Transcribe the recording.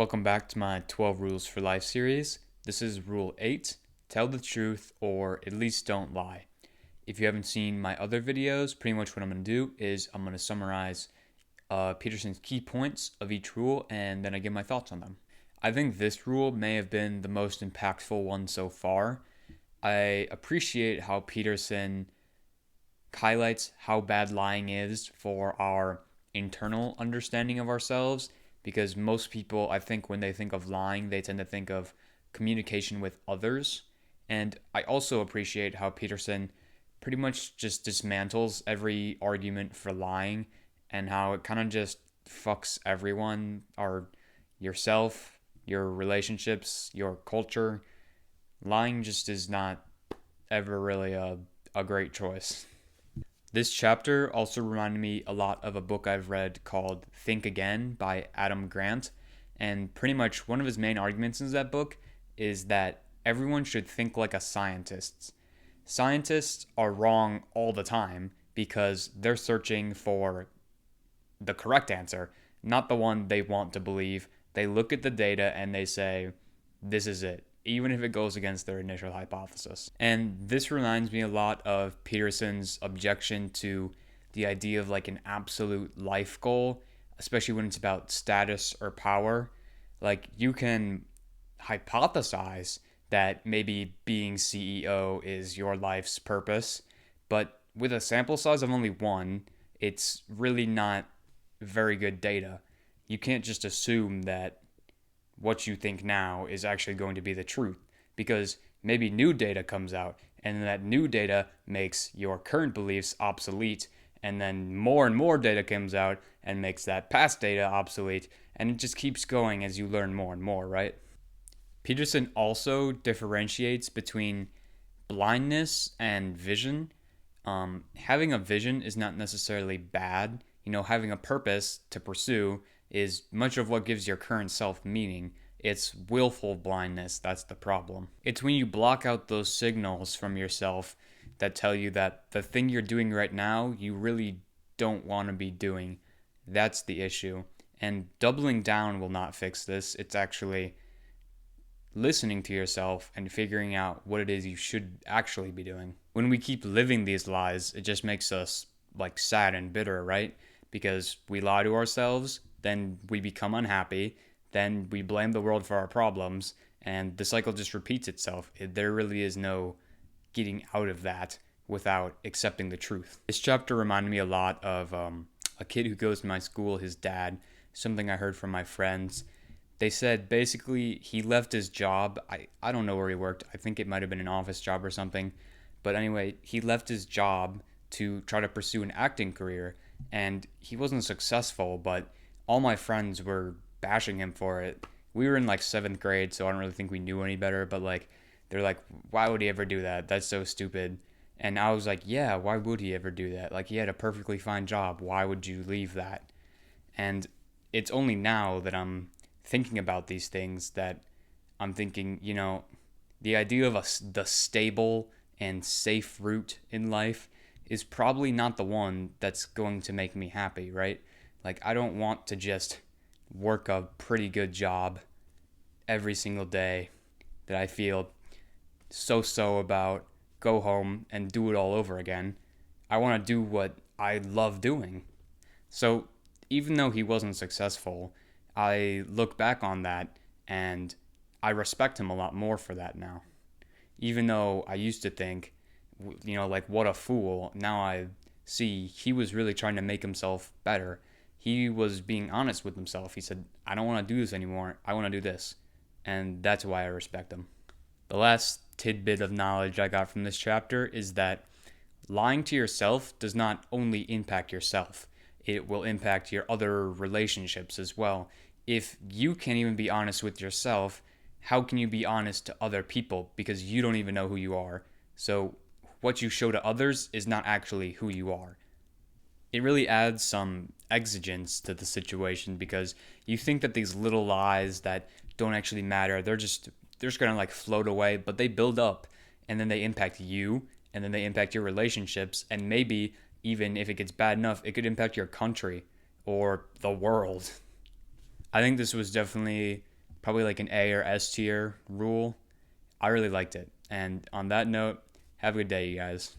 Welcome back to my 12 Rules for Life series. This is Rule 8, tell the truth or at least don't lie. If you haven't seen my other videos, pretty much what I'm going to do is I'm going to summarize Peterson's key points of each rule and then I give my thoughts on them. I think this rule may have been the most impactful one so far. I appreciate how Peterson highlights how bad lying is for our internal understanding of ourselves, because most people, I think, when they think of lying, they tend to think of communication with others. And I also appreciate how Peterson pretty much just dismantles every argument for lying and how it kind of just fucks everyone, or yourself, your relationships, your culture. Lying just is not ever really a great choice. This chapter also reminded me a lot of a book I've read called Think Again by Adam Grant. And pretty much one of his main arguments in that book is that everyone should think like a scientist. Scientists are wrong all the time because they're searching for the correct answer, not the one they want to believe. They look at the data and they say, this is it, even if it goes against their initial hypothesis. And this reminds me a lot of Peterson's objection to the idea of like an absolute life goal, especially when it's about status or power. Like, you can hypothesize that maybe being CEO is your life's purpose, but with a sample size of only one, it's really not very good data. You can't just assume that what you think now is actually going to be the truth, because maybe new data comes out and that new data makes your current beliefs obsolete, and then more and more data comes out and makes that past data obsolete, and it just keeps going as you learn more and more, right? Peterson also differentiates between blindness and vision. Having a vision is not necessarily bad. Having a purpose to pursue is much of what gives your current self meaning. It's willful blindness that's the problem. It's when you block out those signals from yourself that tell you that the thing you're doing right now, you really don't want to be doing. That's the issue. And doubling down will not fix this. It's actually listening to yourself and figuring out what it is you should actually be doing. When we keep living these lies, it just makes us like sad and bitter, right? Because we lie to ourselves, then we become unhappy, then we blame the world for our problems, and the cycle just repeats itself. There really is no getting out of that without accepting the truth. This chapter reminded me a lot of a kid who goes to my school, his dad, something I heard from my friends. They said basically he left his job. I don't know where he worked. I think it might have been an office job or something. But anyway, he left his job to try to pursue an acting career, and he wasn't successful, but all my friends were bashing him for it. We were in like 7th grade, so I don't really think we knew any better, but like they're like, why would he ever do that? That's so stupid. And I was like, yeah, why would he ever do that? Like, he had a perfectly fine job. Why would you leave that? And it's only now that I'm thinking about these things that I'm thinking, the idea of the stable and safe route in life is probably not the one that's going to make me happy, right? Like, I don't want to just work a pretty good job every single day that I feel so about, go home and do it all over again. I want to do what I love doing. So even though he wasn't successful, I look back on that and I respect him a lot more for that now. Even though I used to think, like, what a fool, now I see he was really trying to make himself better. He was being honest with himself. He said, I don't want to do this anymore. I want to do this. And that's why I respect him. The last tidbit of knowledge I got from this chapter is that lying to yourself does not only impact yourself, it will impact your other relationships as well. If you can't even be honest with yourself, how can you be honest to other people? Because you don't even know who you are. So what you show to others is not actually who you are. It really adds some exigence to the situation, because you think that these little lies that don't actually matter, they're just gonna like float away, but they build up and then they impact you and then they impact your relationships, and maybe even if it gets bad enough, it could impact your country or the world. I think this was definitely probably like an A or S tier rule. I really liked it. And on that note, have a good day, you guys.